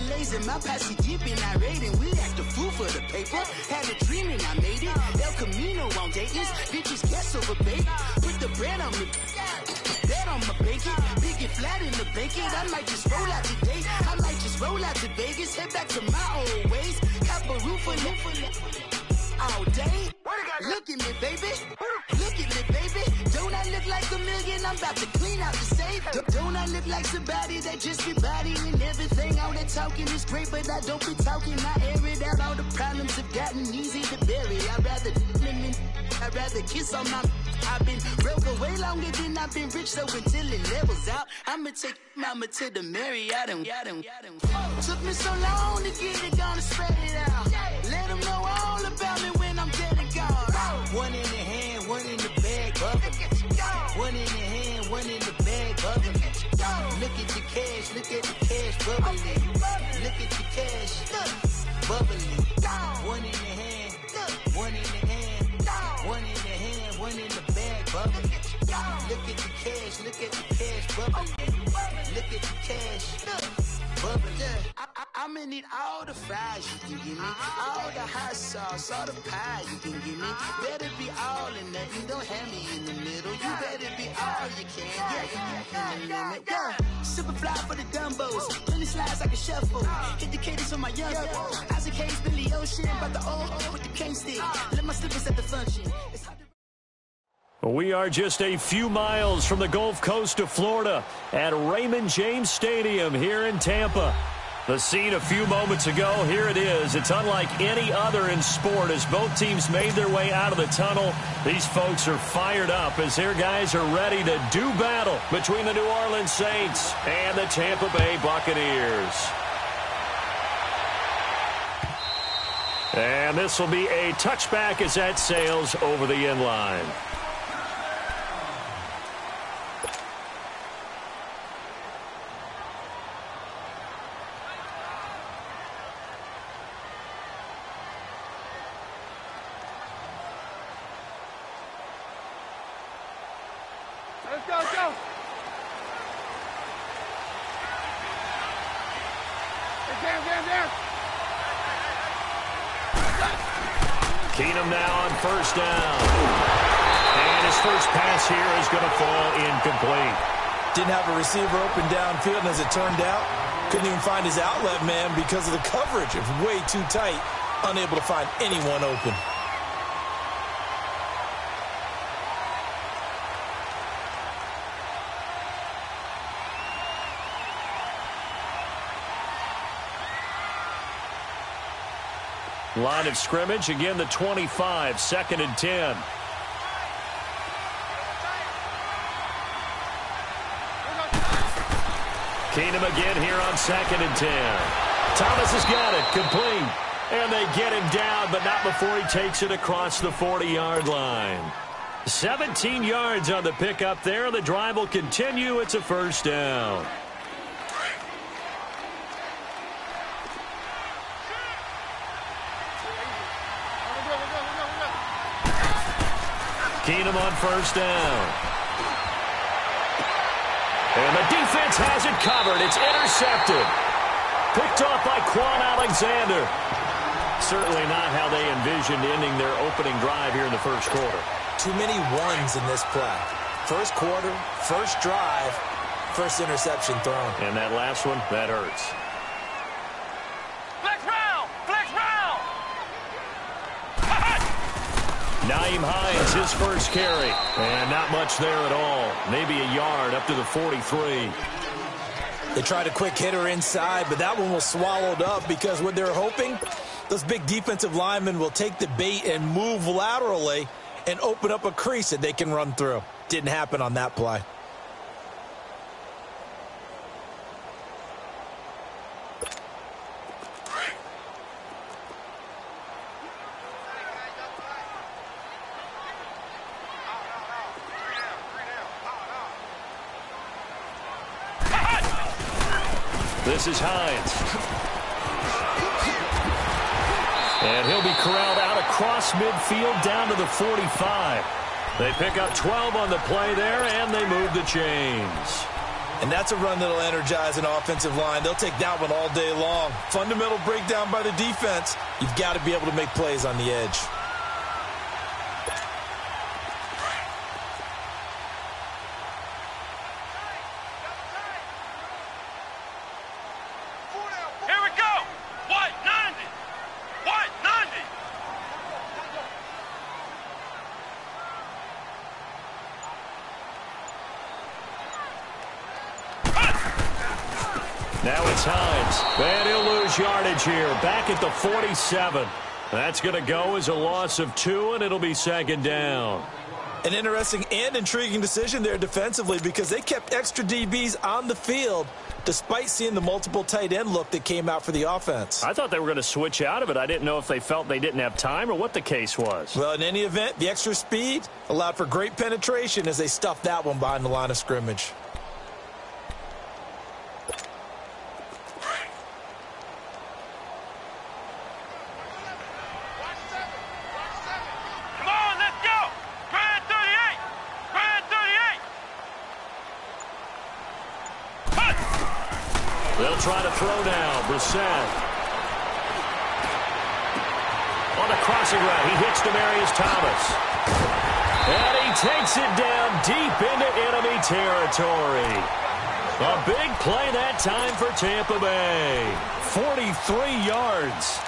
lazy, my posse deep and irate, and we act a fool for the paper. Had a dream and I made it. El Camino on Dayton's, bitches guess over bait. Put the bread on me, bet on my bacon. Big and flat in the bacon. I might just roll out today. I might just roll out to Vegas, head back to my old ways. Cop a roof for all day. Look at me, baby. Look at me, baby. Don't I look like a million? I'm about to clean out the safe. Don't I look like somebody that just be bodying everything? All that talking is great, but I don't be talking. I air it out. All the problems have gotten easy to bury. I'd rather kiss on my. I've been broke way longer than I've been rich, so until it levels out, I'ma take mama to the Marriott and took me so long to get it, gonna spread it out. Let them know all about me when I'm dead and gone. One in the hand, one in the bag, bubbling. One in the hand, one in the bag, bubbling. Look at the cash, look at the cash, bubbling. Look at the cash, bubbling. One in the hand, one in the hand, one in the hand, one in the bag, bubbling. Look at the cash, look at the cash, bubbling. Look at the cash, bubbling. I'ma need all the fries you can give me, all the hot sauce, all the pie you can give me. Better be all in nothing, don't have me in the middle. You better be all you can, yeah. Super fly for the Dumbos, plenty slides like a shuffle. Hit the cadence on my young Isaac Hayes, Billy Ocean, about the old with the cane stick. Let my slippers at the function. We are just a few miles from the Gulf Coast of Florida at Raymond James Stadium here in Tampa. The scene a few moments ago, here it is. It's unlike any other in sport as both teams made their way out of the tunnel. These folks are fired up as their guys are ready to do battle between the New Orleans Saints and the Tampa Bay Buccaneers. And this will be a touchback as that sails over the end line. Keenum now on first down. And his first pass here is going to fall incomplete. Didn't have a receiver open downfield, and as it turned out, couldn't even find his outlet man because of the coverage. It was way too tight, unable to find anyone open. Line of scrimmage, again the 25, 2nd and 10. Keenum again here on 2nd and 10. Thomas has got it, complete. And they get him down, but not before he takes it across the 40-yard line. 17 yards on the pickup there. The drive will continue. It's a first down. Keenum on first down. And the defense has it covered. It's intercepted. Picked off by Quan Alexander. Certainly not how they envisioned ending their opening drive here in the first quarter. Too many ones in this play. First quarter, first drive, first interception thrown. And that last one, that hurts. Nyheim Hines, his first carry. And not much there at all. Maybe a yard up to the 43. They tried a quick hitter inside, but that one was swallowed up because what they're hoping, those big defensive linemen will take the bait and move laterally and open up a crease that they can run through. Didn't happen on that play. This is Hines. And he'll be corralled out across midfield down to the 45. They pick up 12 on the play there, and they move the chains. And that's a run that'll energize an offensive line. They'll take that one all day long. Fundamental breakdown by the defense. You've got to be able to make plays on the edge. Now it's Hines. And he'll lose yardage here. Back at the 47. That's going to go as a loss of 2, and it'll be second down. An interesting and intriguing decision there defensively because they kept extra DBs on the field despite seeing the multiple tight end look that came out for the offense. I thought they were going to switch out of it. I didn't know if they felt they didn't have time or what the case was. Well, in any event, the extra speed allowed for great penetration as they stuffed that one behind the line of scrimmage. They'll try to throw now. Brissett. On the crossing route, he hits Demaryius Thomas. And he takes it down deep into enemy territory. A big play that time for Tampa Bay. 43 yards.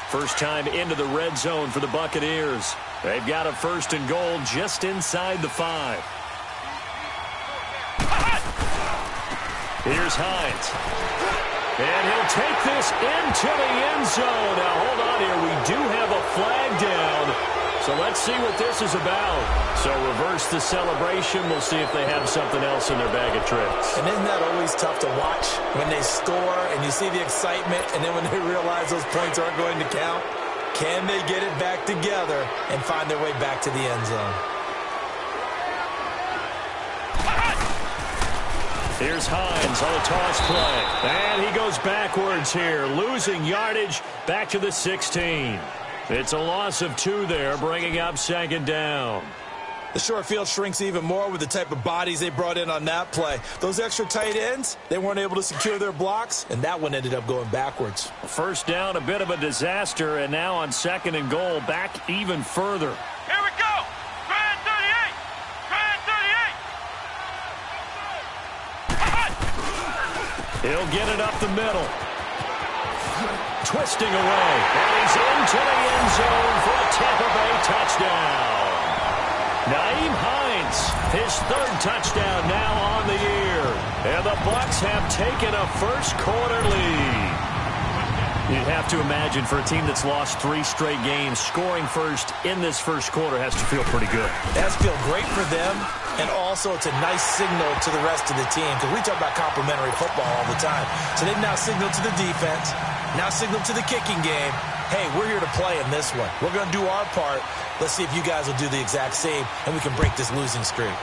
First time into the red zone for the Buccaneers. They've got a 1st and goal just inside the 5. Here's Hines. And he'll take this into the end zone. Now, hold on here. We do have a flag down. So let's see what this is about. So reverse the celebration. We'll see if they have something else in their bag of tricks. And isn't that always tough to watch when they score and you see the excitement and then when they realize those points aren't going to count? Can they get it back together and find their way back to the end zone? Here's Hines on a toss play. And he goes backwards here, losing yardage back to the 16. It's a loss of 2 there, bringing up second down. The short field shrinks even more with the type of bodies they brought in on that play. Those extra tight ends, they weren't able to secure their blocks, and that one ended up going backwards. First down, a bit of a disaster, and now on 2nd and goal, back even further. Here we go! Grand 38! Grand 38! He'll get it up the middle. Twisting away, and he's into the end zone for a Tampa Bay touchdown. Nyheim Hines, his 3rd touchdown now on the year. And the Bucs have taken a first-quarter lead. You'd have to imagine for a team that's lost 3 straight games, scoring first in this first quarter has to feel pretty good. It has to feel great for them, and also it's a nice signal to the rest of the team because we talk about complementary football all the time. So they've now signaled to the defense, now signaled to the kicking game, hey, we're here to play in this one. We're going to do our part. Let's see if you guys will do the exact same, and we can break this losing streak.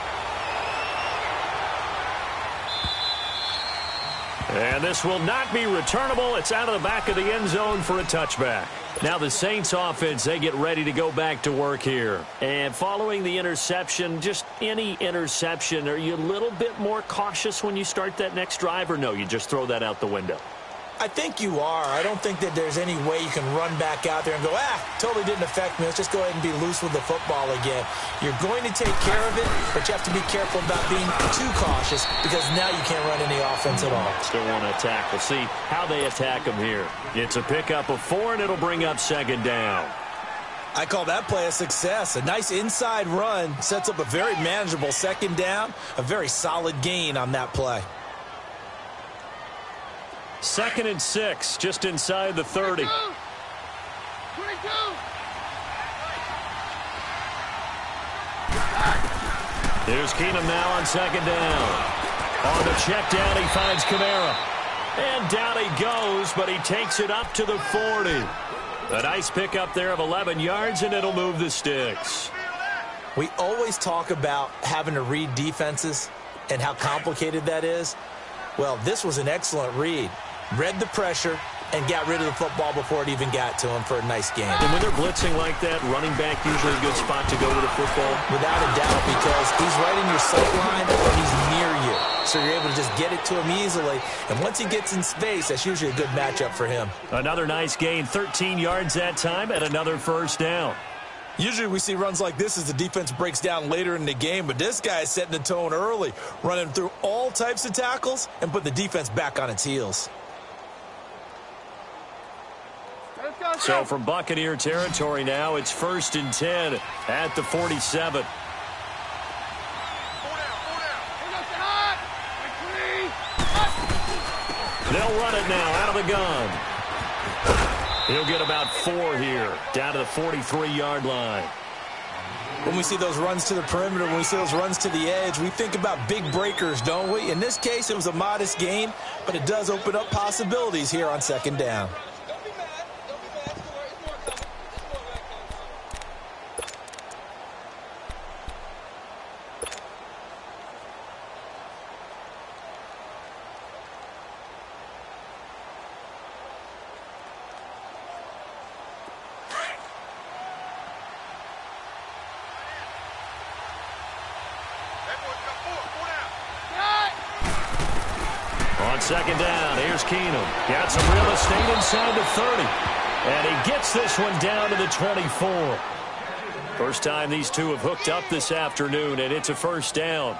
And this will not be returnable. It's out of the back of the end zone for a touchback. Now the Saints offense, they get ready to go back to work here. And following the interception, just any interception, are you a little bit more cautious when you start that next drive, or no, you just throw that out the window? I think you are. I don't think that there's any way you can run back out there and go, totally didn't affect me. Let's just go ahead and be loose with the football again. You're going to take care of it, but you have to be careful about being too cautious because now you can't run any offense at all. Still want to attack. We'll see how they attack them here. It's a pickup of 4, and it'll bring up second down. I call that play a success. A nice inside run sets up a very manageable second down, a very solid gain on that play. 2nd and 6, just inside the 30. 22. Here's Keenum now on second down. On the check down, he finds Kamara. And down he goes, but he takes it up to the 40. A nice pickup there of 11 yards, and it'll move the sticks. We always talk about having to read defenses. and how complicated that is? Well, this was an excellent read. Read the pressure and got rid of the football before it even got to him for a nice game. And when they're blitzing like that, running back usually a good spot to go with the football? Without a doubt, because he's right in your sight line or he's near you. So you're able to just get it to him easily. And once he gets in space, that's usually a good matchup for him. Another nice gain, 13 yards that time, and another first down. Usually we see runs like this as the defense breaks down later in the game, but this guy is setting the tone early, running through all types of tackles and put the defense back on its heels. So from Buccaneer territory now, it's 1st and 10 at the 47. They'll run it now out of the gun. He'll get about 4 here, down to the 43-yard line. When we see those runs to the perimeter, when we see those runs to the edge, we think about big breakers, don't we? In this case, it was a modest gain, but it does open up possibilities here on 2nd down. On 2nd down, here's Keenum. Got some real estate inside the 30. And he gets this one down to the 24. First time these two have hooked up this afternoon, and it's a first down.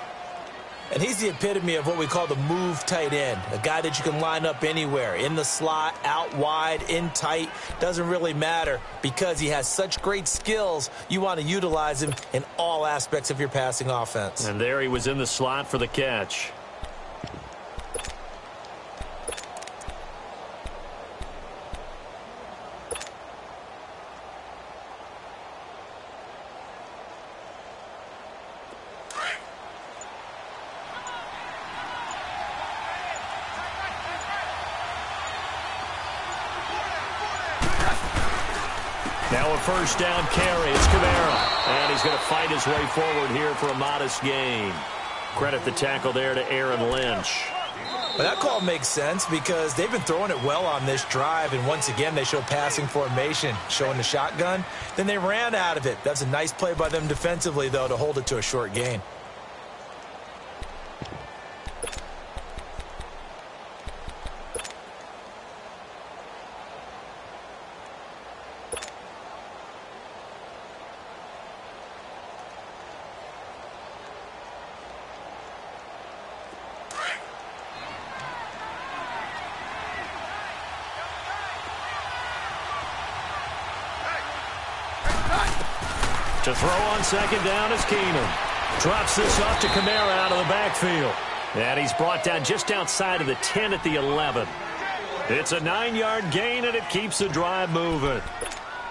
And he's the epitome of what we call the move tight end, a guy that you can line up anywhere, in the slot, out wide, in tight, doesn't really matter because he has such great skills. You want to utilize him in all aspects of your passing offense. And there he was in the slot for the catch. Now a first down carry. It's Kamara. And he's going to fight his way forward here for a modest gain. Credit the tackle there to Aaron Lynch. Well, that call makes sense because they've been throwing it well on this drive, and once again they show passing formation, showing the shotgun. Then they ran out of it. That's a nice play by them defensively, though, to hold it to a short gain. To throw on 2nd down is Keenum. Drops this off to Kamara out of the backfield. And he's brought down just outside of the 10 at the 11. It's a 9-yard gain, and it keeps the drive moving.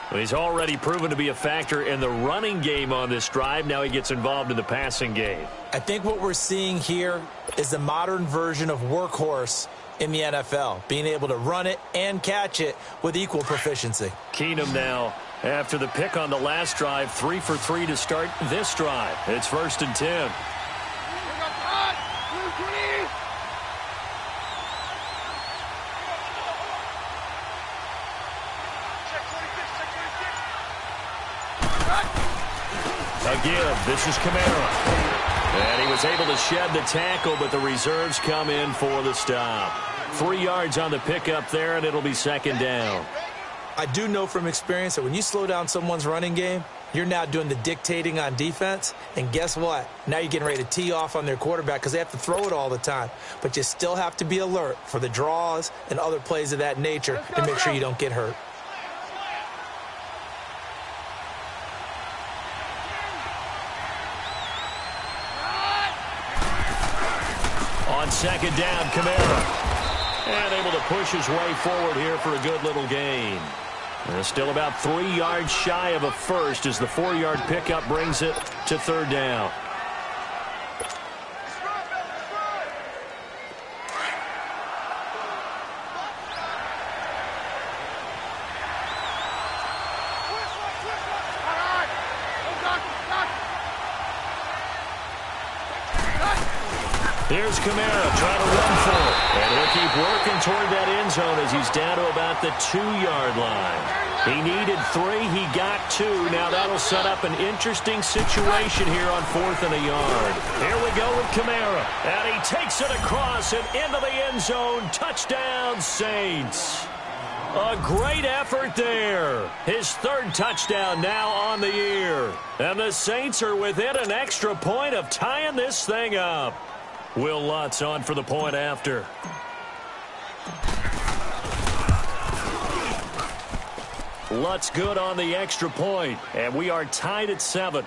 Well, he's already proven to be a factor in the running game on this drive. Now he gets involved in the passing game. I think what we're seeing here is the modern version of workhorse in the NFL, being able to run it and catch it with equal proficiency. Keenum now, after the pick on the last drive, 3 for 3 to start this drive. It's 1st and 10. Again, this is Kamara. And he was able to shed the tackle, but the reserves come in for the stop. 3 yards on the pickup there, and it'll be 2nd down. I do know from experience that when you slow down someone's running game, you're now doing the dictating on defense. And guess what? Now you're getting ready to tee off on their quarterback because they have to throw it all the time. But you still have to be alert for the draws and other plays of that nature to make sure you don't get hurt. On 2nd down, Kamara. And able to push his way forward here for a good little gain. And still about 3 yards shy of a first as the 4-yard pickup brings it to 3rd down. Here's Kamara trying to run for it. And he'll keep working toward that end zone as he's down to about the 2-yard line. He needed 3. He got 2. Now that'll set up an interesting situation here on 4th and a yard. Here we go with Kamara. And he takes it across and into the end zone. Touchdown, Saints. A great effort there. His 3rd touchdown now on the year. And the Saints are within an extra point of tying this thing up. Will Lutz on for the point after. Lutz good on the extra point, and we are tied at 7.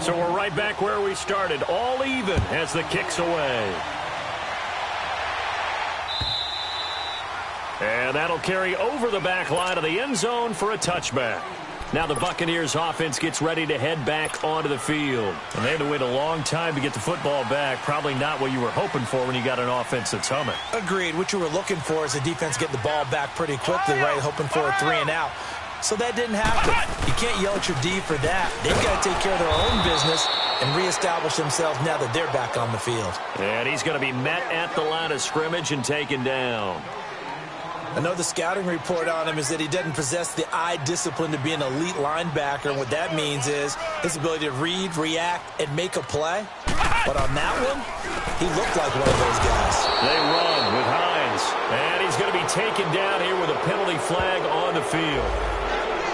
So we're right back where we started, all even as the kick's away. And that'll carry over the back line of the end zone for a touchback. Now the Buccaneers offense gets ready to head back onto the field. And they had to wait a long time to get the football back. Probably not what you were hoping for when you got an offense that's humming. Agreed. What you were looking for is the defense getting the ball back pretty quickly, right? Hoping for a 3-and-out. So that didn't happen. You can't yell at your D for that. They've got to take care of their own business and reestablish themselves now that they're back on the field. And he's going to be met at the line of scrimmage and taken down. I know the scouting report on him is that he doesn't possess the eye discipline to be an elite linebacker. And what that means is his ability to read, react, and make a play. But on that one, he looked like one of those guys. They run with Hines. And he's going to be taken down here with a penalty flag on the field.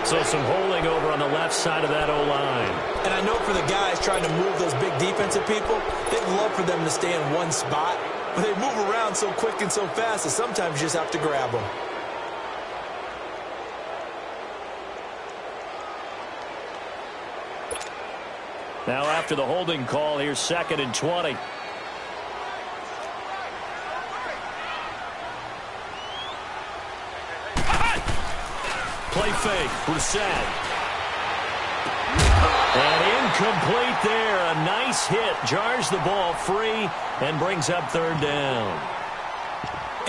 So some holding over on the left side of that O-line. And I know for the guys trying to move those big defensive people, they'd love for them to stay in one spot. But they move around so quick and so fast that sometimes you just have to grab them. Now after the holding call, here's 2nd and 20. Play fake, Brissett. And incomplete there. A nice hit. Jars the ball free and brings up 3rd down.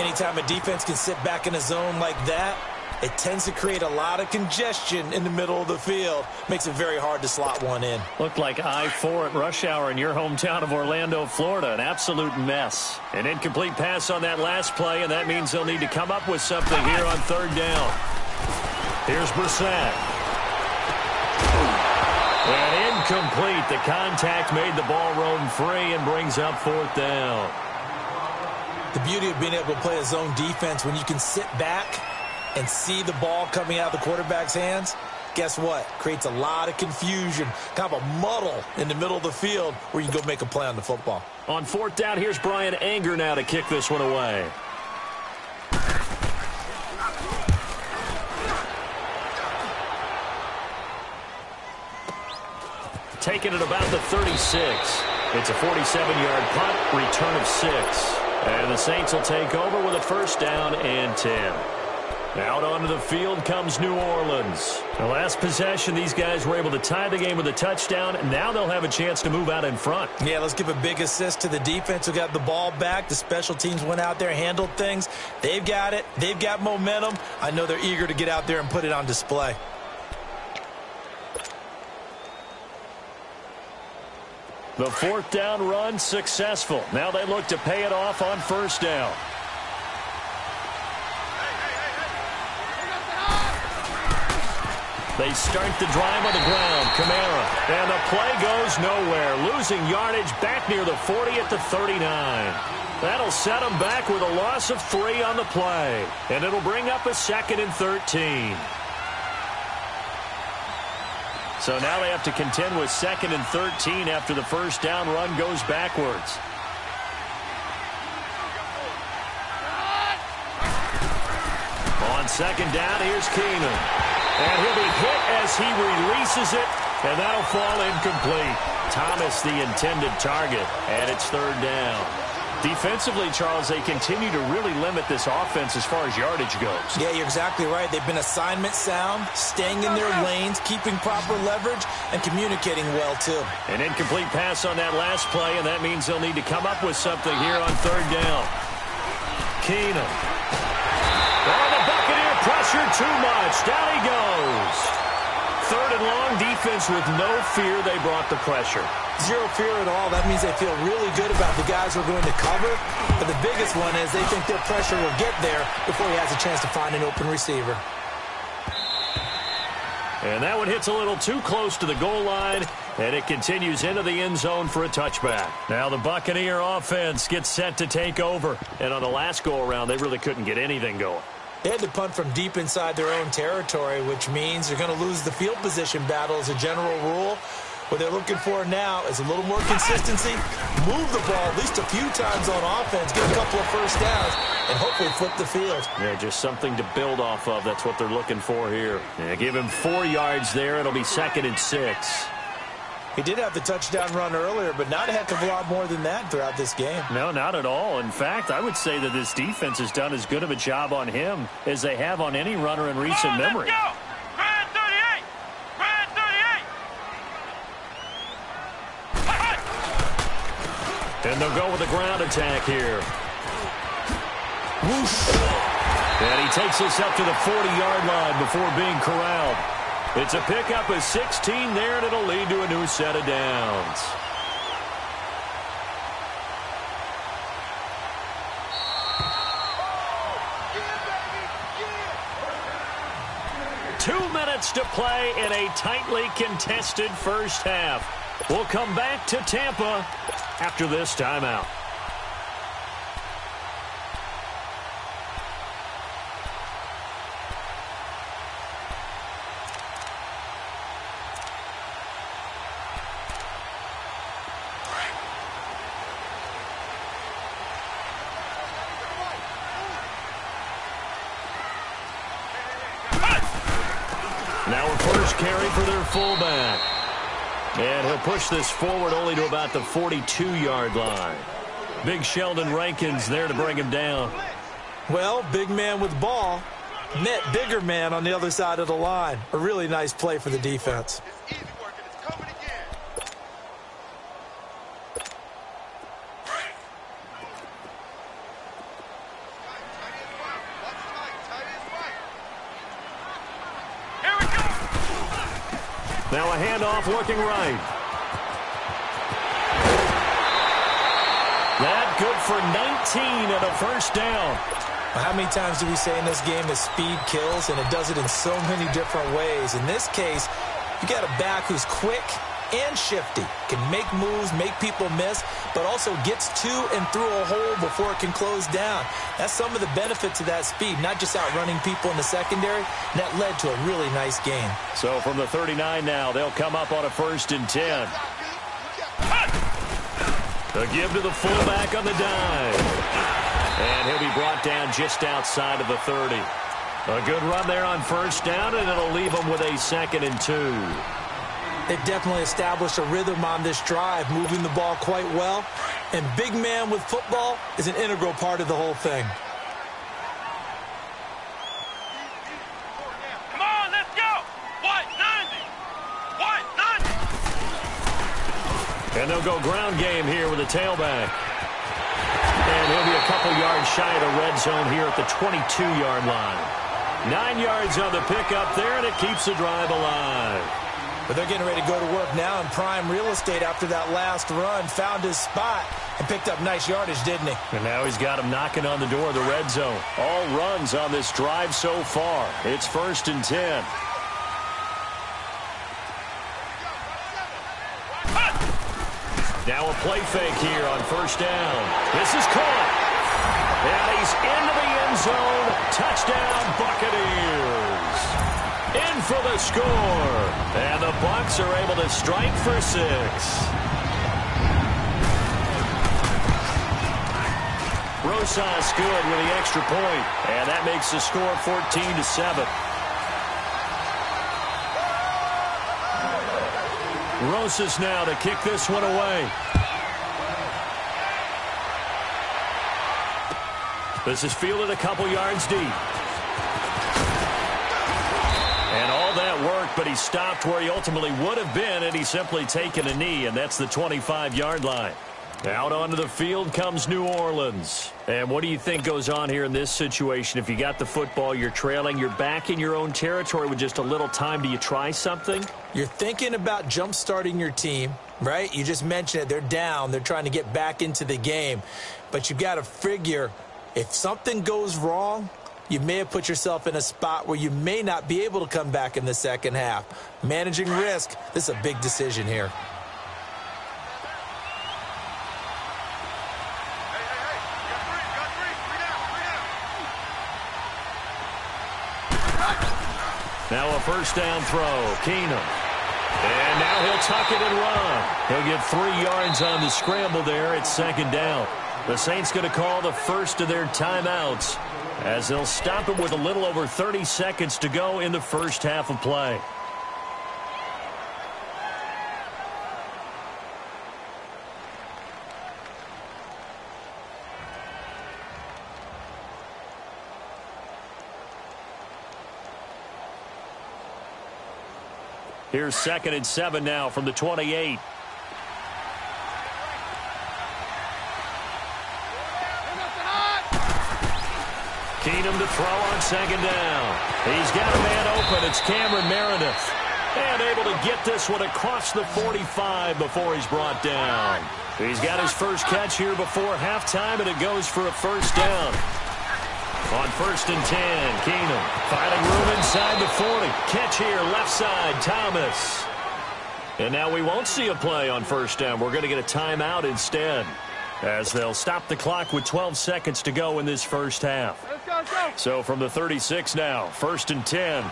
Anytime a defense can sit back in a zone like that, it tends to create a lot of congestion in the middle of the field. Makes it very hard to slot one in. Looked like I-4 at rush hour in your hometown of Orlando, Florida. An absolute mess. An incomplete pass on that last play, and that means they'll need to come up with something here on 3rd down. Here's Brissett. And incomplete. The contact made the ball roam free and brings up 4th down. The beauty of being able to play a zone defense when you can sit back and see the ball coming out of the quarterback's hands, guess what? Creates a lot of confusion, kind of a muddle in the middle of the field where you can go make a play on the football. On 4th down, here's Brian Anger now to kick this one away. Taking it about the 36. It's a 47-yard punt, return of 6. And the Saints will take over with a 1st down and 10. Out onto the field comes New Orleans. The last possession, these guys were able to tie the game with a touchdown, and now they'll have a chance to move out in front. Yeah, let's give a big assist to the defense who got the ball back. The special teams went out there, handled things. They've got it. They've got momentum. I know they're eager to get out there and put it on display. The 4th down run successful. Now they look to pay it off on 1st down. They start the drive on the ground. Kamara. And the play goes nowhere. Losing yardage back near the 40 at the 39. That'll set them back with a loss of 3 on the play. And it'll bring up a 2nd and 13. So now they have to contend with 2nd and 13 after the 1st down run goes backwards. On 2nd down, here's Keenan. And he'll be hit as he releases it, and that'll fall incomplete. Thomas the intended target, and it's 3rd down. Defensively, Charles, they continue to really limit this offense as far as yardage goes. Yeah, you're exactly right. They've been assignment sound, staying in their lanes, keeping proper leverage, and communicating well, too. An incomplete pass on that last play, and that means they'll need to come up with something here on 3rd down. Keenan. Oh, the Buccaneer pressure too much. Down he goes. 3rd and long, defense with no fear. They brought the pressure. Zero fear at all. That means they feel really good about the guys who are going to cover. But the biggest one is they think their pressure will get there before he has a chance to find an open receiver. And that one hits a little too close to the goal line, and it continues into the end zone for a touchback. Now the Buccaneer offense gets set to take over. And on the last go-around, they really couldn't get anything going. They had to punt from deep inside their own territory, which means they're going to lose the field position battle as a general rule. What they're looking for now is a little more consistency, move the ball at least a few times on offense, get a couple of first downs, and hopefully flip the field. Yeah, just something to build off of. That's what they're looking for here. Yeah, give him 4 yards there. It'll be 2nd and 6. He did have the touchdown run earlier, but not a heck of a lot more than that throughout this game. No, not at all. In fact, I would say that this defense has done as good of a job on him as they have on any runner in recent memory. Let's go! Red 38! Red 38! And they'll go with the ground attack here. Whoosh. And he takes us up to the 40-yard line before being corralled. It's a pickup of 16 there, and it'll lead to a new set of downs. Yeah. 2 minutes to play in a tightly contested first half. We'll come back to Tampa after this timeout. Now a first carry for their fullback. And he'll push this forward only to about the 42-yard line. Big Sheldon Rankins there to bring him down. Well, big man with ball met bigger man on the other side of the line. A really nice play for the defense. Now a handoff looking right. That good for 19 and a first down. Well, how many times do we say in this game that speed kills, and it does it in so many different ways. In this case, you got a back who's quick and shifty, can make moves, make people miss, but also gets to and through a hole before it can close down. That's some of the benefits of that speed, not just outrunning people in the secondary. And that led to a really nice game. So from the 39 now, they'll come up on a 1st and 10. A give to the fullback on the dive. And he'll be brought down just outside of the 30. A good run there on 1st down, and it'll leave them with a 2nd and 2. They've definitely established a rhythm on this drive, moving the ball quite well. And big man with football is an integral part of the whole thing. Come on, let's go! White 90! White 90! And they'll go ground game here with a tailback. And he'll be a couple yards shy of the red zone here at the 22-yard line. 9 yards on the pickup there, and it keeps the drive alive. But they're getting ready to go to work now in prime real estate after that last run. Found his spot and picked up nice yardage, didn't he? And now he's got him knocking on the door of the red zone. All runs on this drive so far. It's 1st and 10. Now a play fake here on 1st down. This is caught. And he's into the end zone. Touchdown, Buccaneers. In for the score. And the Bucs are able to strike for 6. Rosas good with the extra point. And that makes the score 14-7. Rosas now to kick this one away. This is fielded a couple yards deep. And all that worked, but he stopped where he ultimately would have been, and he's simply taken a knee, and that's the 25-yard line. Out onto the field comes New Orleans. And what do you think goes on here in this situation? If you got the football, you're trailing, you're back in your own territory with just a little time. Do you try something? You're thinking about jump-starting your team, right? You just mentioned it. They're down. They're trying to get back into the game. But you've got to figure if something goes wrong, you may have put yourself in a spot where you may not be able to come back in the second half. Managing risk, this is a big decision here. Now a first down throw, Keenum. And now he'll tuck it and run. He'll get 3 yards on the scramble there at second down. The Saints going to call the first of their timeouts as they'll stop it with a little over 30 seconds to go in the first half of play. Here's 2nd and 7 now from the 28. Keenum to throw on 2nd down. He's got a man open. It's Cameron Meredith. And able to get this one across the 45 before he's brought down. He's got his first catch here before halftime, and it goes for a first down. On 1st and 10, Keenum finding room inside the 40. Catch here, left side, Thomas. And now we won't see a play on first down. We're going to get a timeout instead, as they'll stop the clock with 12 seconds to go in this first half. Let's go. So from the 36 now, 1st and 10.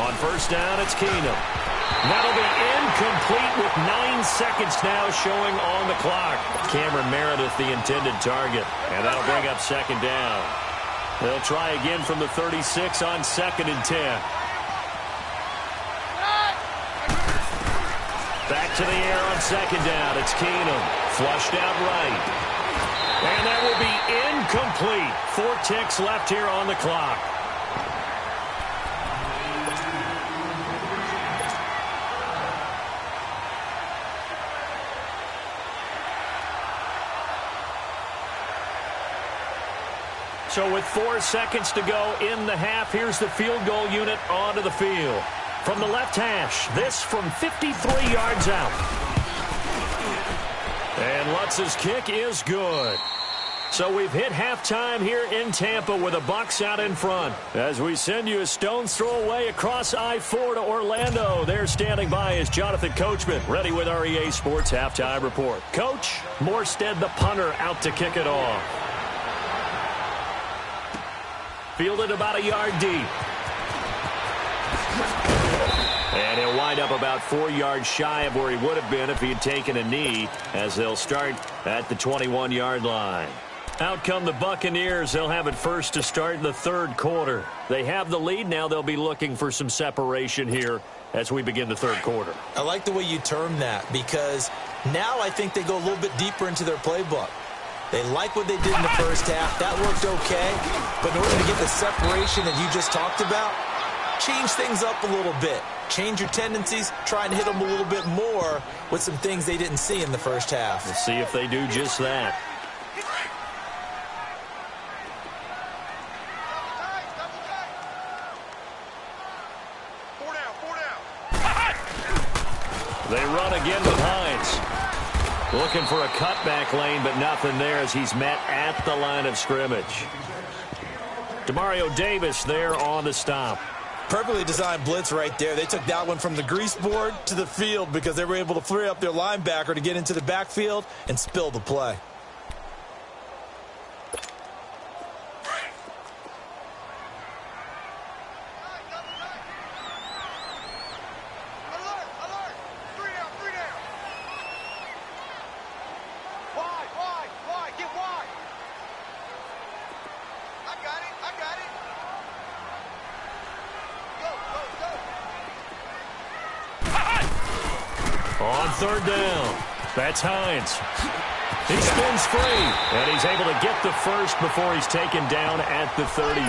On first down, it's Keenum. That'll be incomplete with 9 seconds now showing on the clock. Cameron Meredith, the intended target. And that'll bring up 2nd down. They'll try again from the 36 on 2nd and 10. Back to the air on 2nd down. It's Keenum. Flushed out right. And that will be incomplete. 4 ticks left here on the clock. So with 4 seconds to go in the half, here's the field goal unit onto the field. From the left hash, this from 53 yards out. And Lutz's kick is good. So we've hit halftime here in Tampa with the Bucs out in front. As we send you a stone's throw away across I-4 to Orlando. There standing by is Jonathan Coachman, ready with our EA Sports Halftime Report. Coach, Morstead the punter out to kick it off. Fielded about a yard deep. And he'll wind up about 4 yards shy of where he would have been if he had taken a knee, as they'll start at the 21-yard line. Out come the Buccaneers. They'll have it first to start in the 3rd quarter. They have the lead. Now they'll be looking for some separation here as we begin the 3rd quarter. I like the way you term that, because now I think they go a little bit deeper into their playbook. They like what they did in the first half. That worked okay. But in order to get the separation that you just talked about, change things up a little bit. Change your tendencies. Try and hit them a little bit more with some things they didn't see in the first half. We'll see if they do just that. They run again with Hines. Looking for a cutback lane, but nothing there as he's met at the line of scrimmage. Demario Davis there on the stop. Perfectly designed blitz right there. They took that one from the grease board to the field because they were able to free up their linebacker to get into the backfield and spill the play. On 3rd down, that's Hines. He spins free, and he's able to get the first before he's taken down at the 36.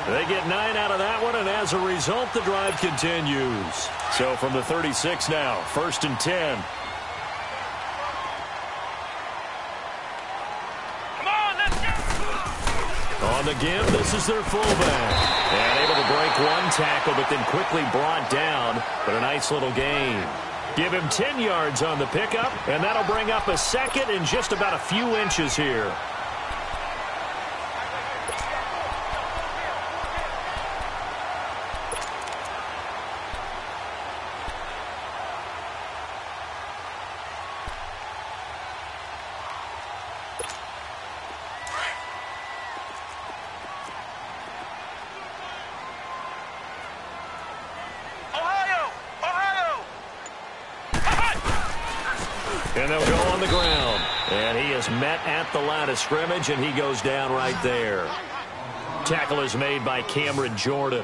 They get 9 out of that one, and as a result, the drive continues. So from the 36 now, 1st and 10. Come on, let's go. On the give, this is their fullback. And able to break one tackle, but then quickly brought down. But a nice little gain. Give him 10 yards on the pickup, and that'll bring up a second in just about a few inches here. And they'll go on the ground. And he is met at the line of scrimmage, and he goes down right there. Tackle is made by Cameron Jordan.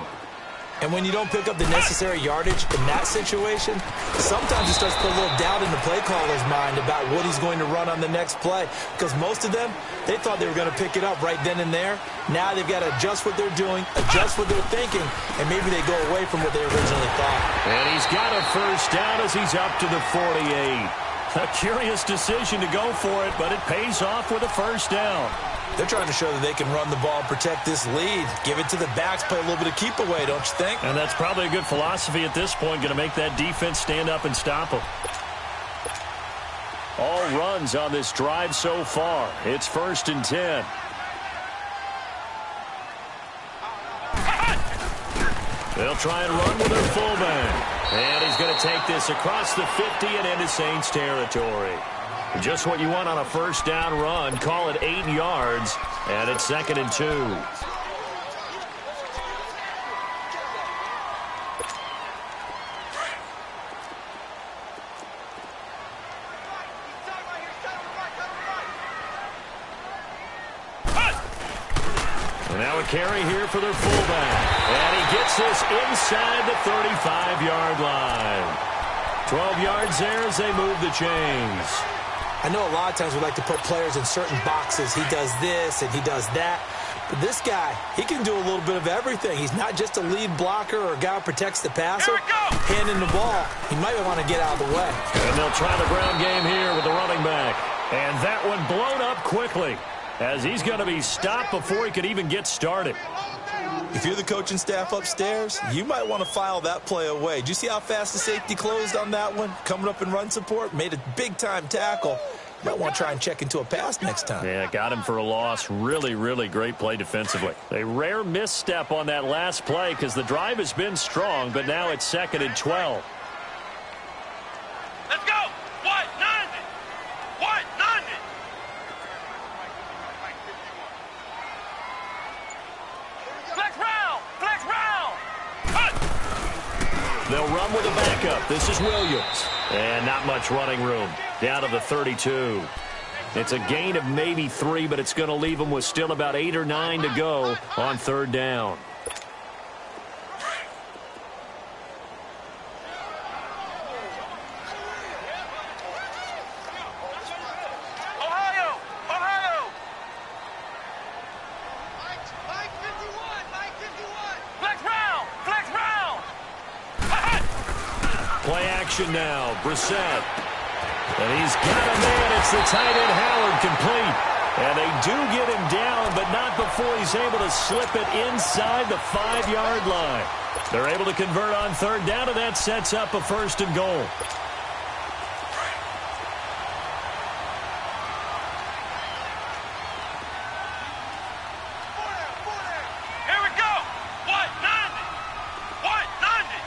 And when you don't pick up the necessary yardage in that situation, sometimes it starts to put a little doubt in the play caller's mind about what he's going to run on the next play. Because most of them, they thought they were going to pick it up right then and there. Now they've got to adjust what they're doing, adjust what they're thinking, and maybe they go away from what they originally thought. And he's got a first down as he's up to the 48. A curious decision to go for it, but it pays off with a first down. They're trying to show that they can run the ball and protect this lead. Give it to the backs, play a little bit of keep away, don't you think? And that's probably a good philosophy at this point, going to make that defense stand up and stop them. All runs on this drive so far. It's 1st and 10. They'll try and run with their fullback. And he's going to take this across the 50 and into Saints territory. Just what you want on a first down run. Call it 8 yards, and it's 2nd and 2. And now a carry here for their fullback. And he gets this inside the 35-yard line. 12 yards there as they move the chains. I know a lot of times we like to put players in certain boxes. He does this and he does that. But this guy, he can do a little bit of everything. He's not just a lead blocker or a guy who protects the passer. Handing the ball, he might want to get out of the way. And they'll try the ground game here with the running back. And that one blown up quickly as he's going to be stopped before he could even get started. If you're the coaching staff upstairs, you might want to file that play away. Did you see how fast the safety closed on that one? Coming up in run support, made a big-time tackle. You might want to try and check into a pass next time. Yeah, got him for a loss. Really, really great play defensively. A rare misstep on that last play because the drive has been strong, but now it's 2nd and 12. Let's go. What? 90. What? 90. Flex round. Flex round. Cut. They'll run with a backup. This is Williams. And not much running room. Down to the 32. It's a gain of maybe 3, but it's going to leave them with still about 8 or 9 to go on 3rd down. Ohio. Ohio. Flex round. Flex round. Play action now. Brissett. And he's got a man. It's the tight end Howard complete. And they do get him down, but not before he's able to slip it inside the 5-yard line. They're able to convert on 3rd down, and that sets up a 1st and goal. Here we go. What? 90. What? 90.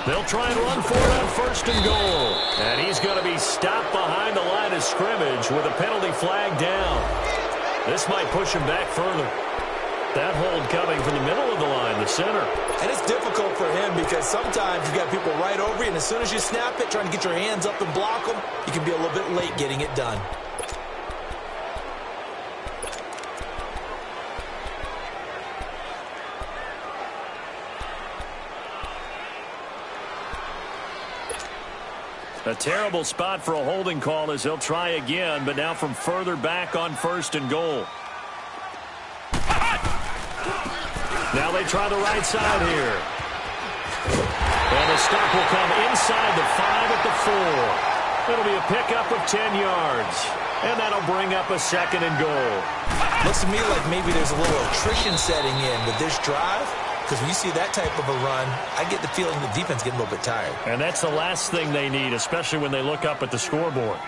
They'll try and run for it on 1st and goal. And he's going to be stopped behind the line of scrimmage with a penalty flag down. This might push him back further. That hold coming from the middle of the line, the center. And it's difficult for him because sometimes you got people right over you, and as soon as you snap it, trying to get your hands up and block them, you can be a little bit late getting it done. A terrible spot for a holding call as they'll try again, but now from further back on 1st and goal. Now they try the right side here. And the stop will come inside the 5 at the 4. It'll be a pickup of 10 yards. And that'll bring up a 2nd and goal. Looks to me like maybe there's a little attrition setting in with this drive. Because when you see that type of a run, I get the feeling the defense getting a little bit tired. And that's the last thing they need, especially when they look up at the scoreboard.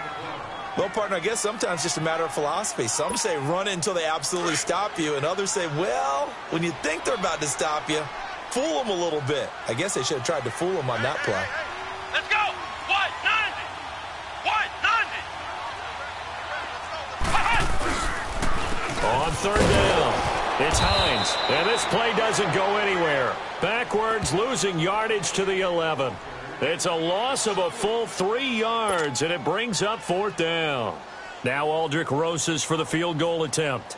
Well, partner, I guess sometimes it's just a matter of philosophy. Some say run it until they absolutely stop you, and others say, well, when you think they're about to stop you, fool them a little bit. I guess they should have tried to fool them on that play. Let's go. 190. 190. On 3rd down. It's Hines, and this play doesn't go anywhere. Backwards, losing yardage to the 11. It's a loss of a full 3 yards, and it brings up 4th down. Now Aldrich Rosas for the field goal attempt.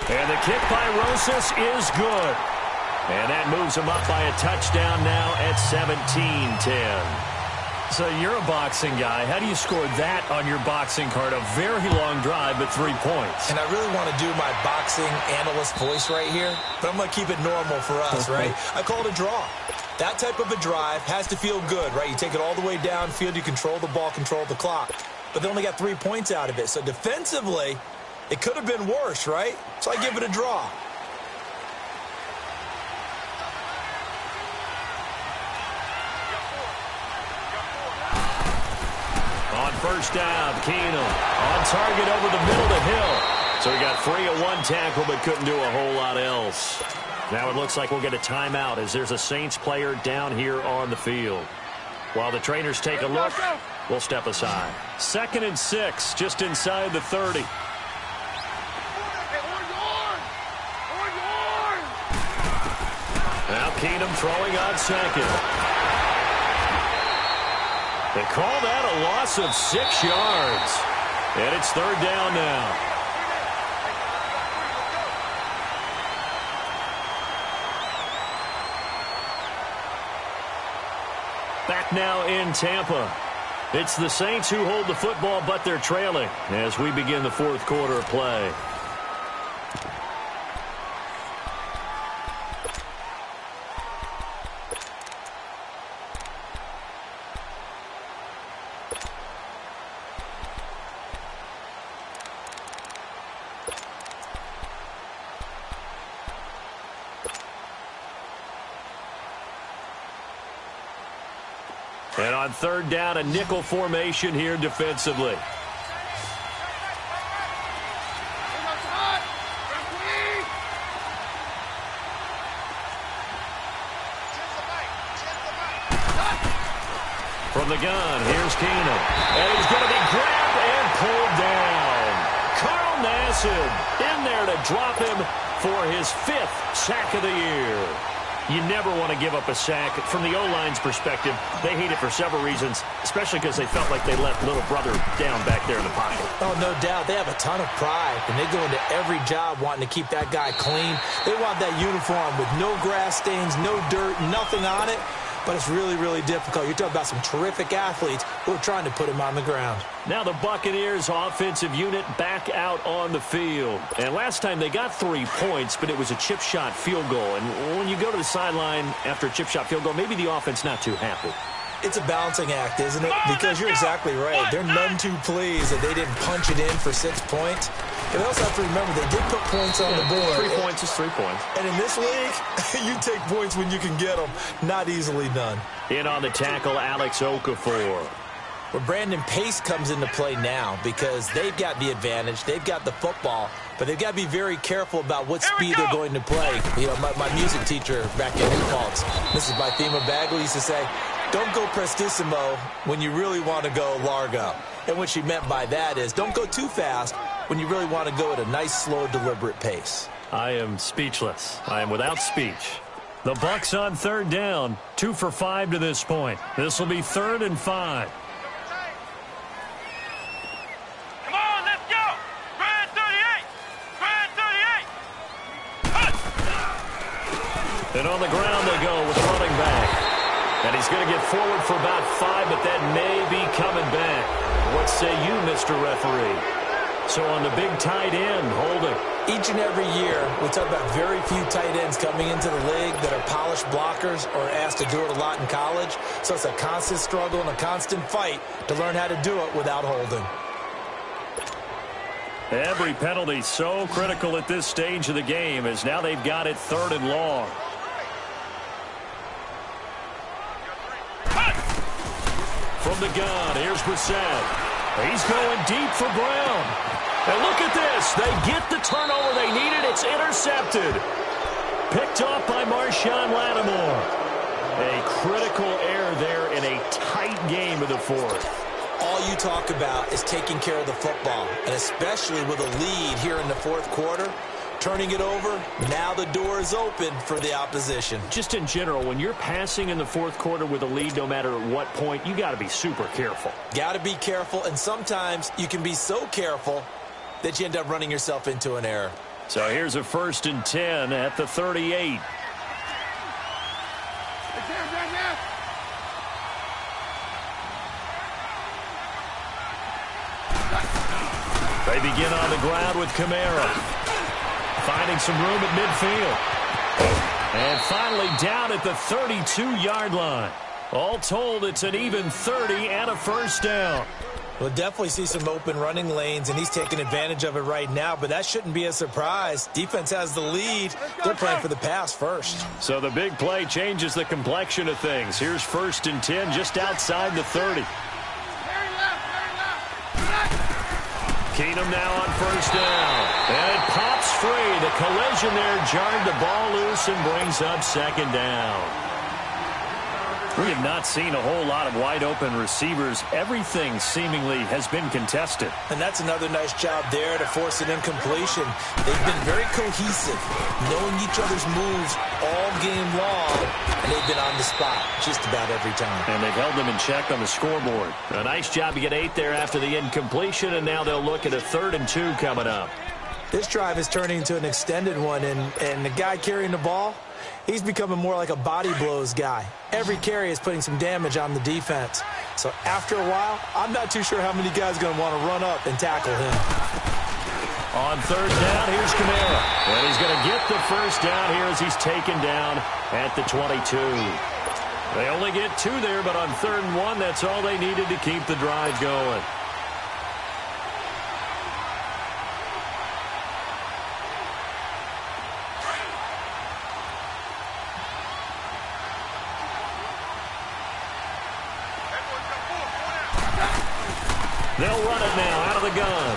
And the kick by Rosas is good. And that moves him up by a touchdown now at 17-10. So you're a boxing guy. How do you score that on your boxing card? A very long drive, but 3 points. And I really want to do my boxing analyst voice right here, but I'm going to keep it normal for us, right? I call it a draw. That type of a drive has to feel good, right? You take it all the way downfield, you control the ball, control the clock. But they only got 3 points out of it. So defensively, it could have been worse, right? So I give it a draw. On 1st down, Keenum on target over the middle to Hill. So he got free of 1 tackle but couldn't do a whole lot else. Now it looks like we'll get a timeout as there's a Saints player down here on the field. While the trainers take a look, we'll step aside. 2nd and 6, just inside the 30. Now Keenum throwing on 2nd. They call that a loss of 6 yards. And it's 3rd down now. Back now in Tampa. It's the Saints who hold the football, but they're trailing as we begin the 4th quarter of play. And on 3rd down, a nickel formation here defensively. From the gun, here's Keenum. And he's going to be grabbed and pulled down. Carl Nassib in there to drop him for his 5th sack of the year. You never want to give up a sack. From the O-line's perspective, they hate it for several reasons, especially because they felt like they left little brother down back there in the pocket. Oh, no doubt. They have a ton of pride, and they go into every job wanting to keep that guy clean. They want that uniform with no grass stains, no dirt, nothing on it. But it's really, really difficult. You're talking about some terrific athletes who are trying to put him on the ground. Now the Buccaneers offensive unit back out on the field. And last time they got 3 points, but it was a chip shot field goal. And when you go to the sideline after a chip shot field goal, maybe the offense not too happy. It's a balancing act, isn't it? Because you're exactly right. They're none too pleased that they didn't punch it in for 6 points. But also have to remember they did put points on the board. 3 points is 3 points. And in this league, you take points when you can get them. Not easily done. In on the tackle, Alex Okafor. Well, Brandon Pace comes into play now because they've got the advantage. They've got the football, but they've got to be very careful about what speed they're going to play. You know, my music teacher back in New Paltz, Mrs. Bythema Bagley, used to say, don't go prestissimo when you really want to go largo. And what she meant by that is don't go too fast when you really want to go at a nice, slow, deliberate pace. I am speechless. I am without speech. The Bucs on 3rd down, 2 for 5 to this point. This will be 3rd and 5. Come on, let's go. Grand 38. Grand 38. And on the ground they go with the running back. And he's going to get forward for about 5, but that may be coming back. What say you, Mr. Referee? So on the big tight end, holding. Each and every year, we talk about very few tight ends coming into the league that are polished blockers or asked to do it a lot in college. So it's a constant struggle and a constant fight to learn how to do it without holding. Every penalty so critical at this stage of the game, as now they've got it 3rd and long. From the gun, here's Brissett. He's going deep for Brown. And look at this. They get the turnover they needed. It's intercepted. Picked off by Marshawn Lattimore. A critical error there in a tight game of the 4th. All you talk about is taking care of the football, and especially with a lead here in the 4th quarter, turning it over, now the door is open for the opposition. Just in general, when you're passing in the 4th quarter with a lead, no matter at what point, you got to be super careful. Got to be careful, and sometimes you can be so careful that you end up running yourself into an error. So here's a 1st and 10 at the 38. They begin on the ground with Kamara. Finding some room at midfield. And finally down at the 32-yard line. All told, it's an even 30 and a 1st down. We'll definitely see some open running lanes, and he's taking advantage of it right now, but that shouldn't be a surprise. Defense has the lead. They're playing for the pass first. So the big play changes the complexion of things. Here's 1st and 10 just outside the 30. Keenum now on 1st down. And it pops free. The collision there jarred the ball loose and brings up 2nd down. We have not seen a whole lot of wide-open receivers. Everything seemingly has been contested. And that's another nice job there to force an incompletion. They've been very cohesive, knowing each other's moves all game long, and they've been on the spot just about every time. And they've held them in check on the scoreboard. A nice job to get 8 there after the incompletion, and now they'll look at a 3rd and 2 coming up. This drive is turning into an extended one, and the guy carrying the ball, he's becoming more like a body blows guy. Every carry is putting some damage on the defense. So after a while, I'm not too sure how many guys are going to want to run up and tackle him. On 3rd down, here's Kamara. And he's going to get the 1st down here as he's taken down at the 22. They only get 2 there, but on 3rd and 1, that's all they needed to keep the drive going. They'll run it now out of the gun.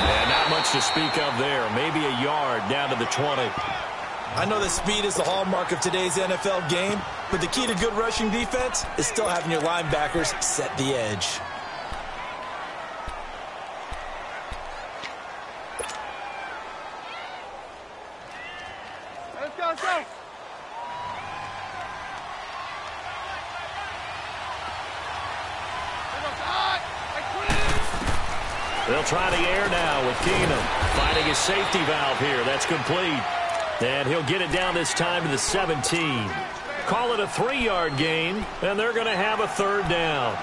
And not much to speak of there. Maybe a yard down to the 20. I know that speed is the hallmark of today's NFL game, but the key to good rushing defense is still having your linebackers set the edge. Let's go, let's go. They'll try the air now with Keenum. Finding his safety valve here. That's complete. And he'll get it down this time to the 17. Call it a 3-yard gain, and they're going to have a 3rd down.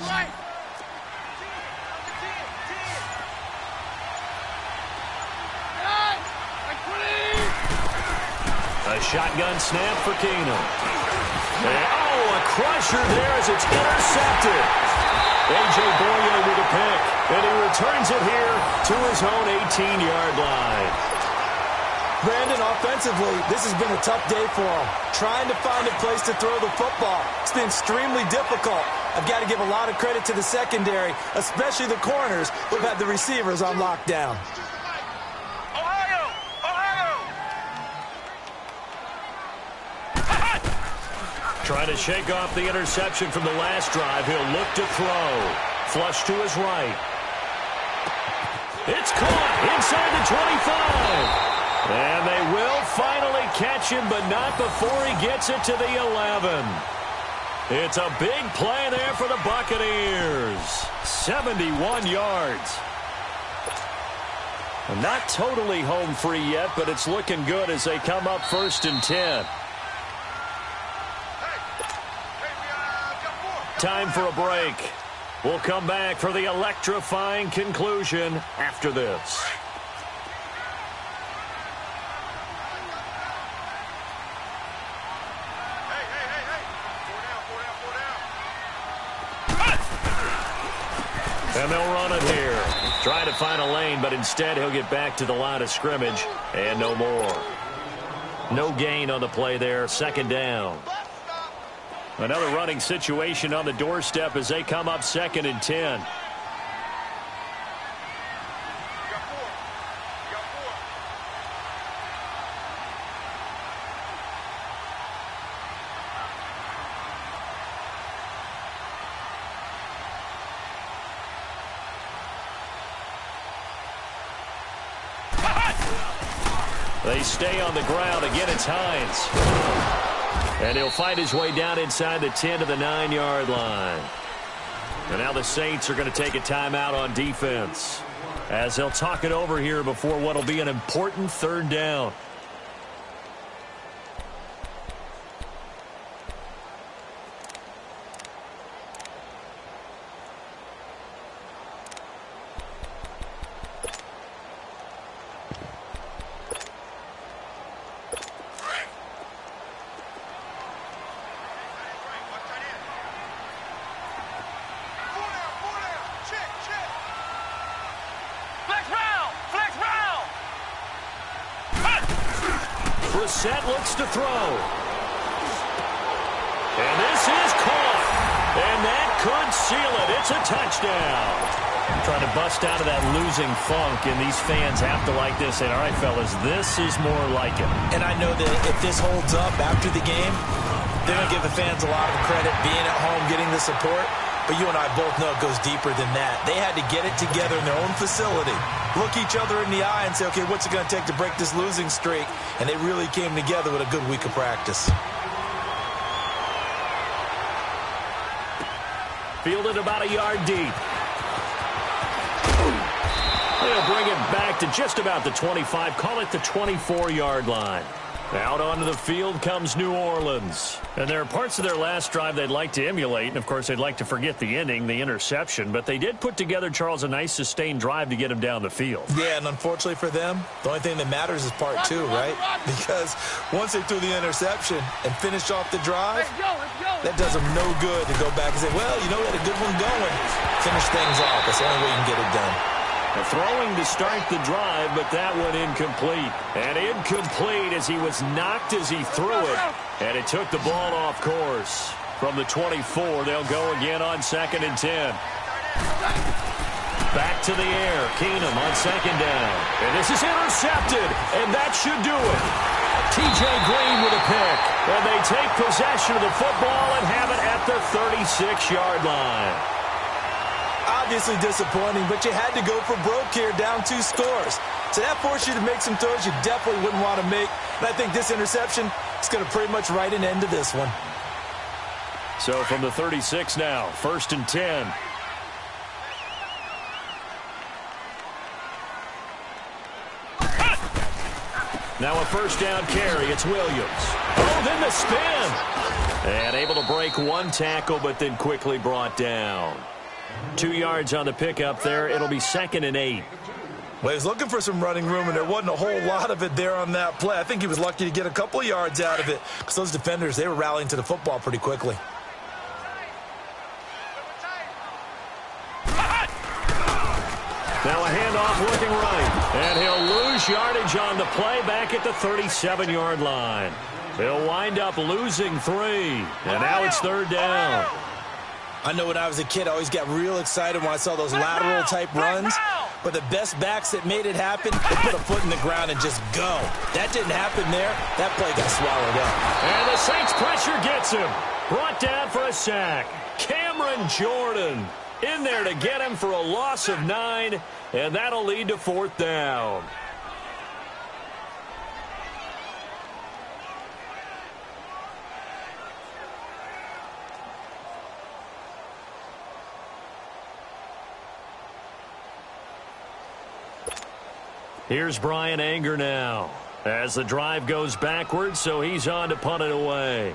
Right. A shotgun snap for Keenum. Oh, a crusher there as it's intercepted. A.J. Boye with a pick, and he returns it here to his own 18-yard line. Brandon, offensively, this has been a tough day for him. Trying to find a place to throw the football. It's been extremely difficult. I've got to give a lot of credit to the secondary, especially the corners who've had the receivers on lockdown. Trying to shake off the interception from the last drive. He'll look to throw. Flush to his right. It's caught inside the 25. And they will finally catch him, but not before he gets it to the 11. It's a big play there for the Buccaneers. 71 yards. Not totally home free yet, but it's looking good as they come up 1st and 10. Time for a break. We'll come back for the electrifying conclusion after this. And they'll run it here. Trying to find a lane, but instead he'll get back to the line of scrimmage and no more. No gain on the play there. 2nd down. Another running situation on the doorstep as they come up 2nd and 10. They stay on the ground. Again, it's Hines. And he'll find his way down inside the 10 to the 9-yard line. And now the Saints are going to take a timeout on defense as they'll talk it over here before what will be an important 3rd down. Brissett looks to throw. And this is caught. And that could seal it. It's a touchdown. Trying to bust out of that losing funk, and these fans have to like this. And all right, fellas, this is more like it. And I know that if this holds up after the game, they're going to give the fans a lot of credit being at home, getting the support. But you and I both know it goes deeper than that. They had to get it together in their own facility, look each other in the eye and say, okay, what's it going to take to break this losing streak? And they really came together with a good week of practice. Fielded about a yard deep. They'll bring it back to just about the 25, call it the 24-yard line. Out onto the field comes New Orleans. And there are parts of their last drive they'd like to emulate. And, of course, they'd like to forget the ending, the interception. But they did put together, Charles, a nice sustained drive to get him down the field. Yeah, and unfortunately for them, the only thing that matters is part 2, right? Because once they threw the interception and finished off the drive, that does them no good to go back and say, well, you know, we had a good one going. Finish things off. That's the only way you can get it done. Throwing to start the drive, but that one incomplete. And incomplete as he was knocked as he threw it. And it took the ball off course. From the 24, they'll go again on 2nd and 10. Back to the air. Keenum on 2nd down. And this is intercepted. And that should do it. T.J. Green with a pick. And they take possession of the football and have it at the 36-yard line. Obviously disappointing, but you had to go for broke here, down 2 scores. So that forced you to make some throws you definitely wouldn't want to make. And I think this interception is going to pretty much write an end to this one. So from the 36 now, 1st and 10. Now a 1st down carry. It's Williams. Oh, then the spin. And able to break one tackle, but then quickly brought down. 2 yards on the pickup there. It'll be 2nd and 8. Well, he was looking for some running room, and there wasn't a whole lot of it there on that play. I think he was lucky to get a couple of yards out of it because those defenders, they were rallying to the football pretty quickly. Now a handoff looking right. And he'll lose yardage on the play back at the 37-yard line. He'll wind up losing 3. And now it's 3rd down. I know when I was a kid, I always got real excited when I saw those lateral-type runs. but the best backs that made it happen, they put a foot in the ground and just go. That didn't happen there. That play got swallowed up. And the Saints pressure gets him. Brought down for a sack. Cameron Jordan in there to get him for a loss of 9, and that'll lead to 4th down. Here's Brian Anger now as the drive goes backwards, so he's on to punt it away.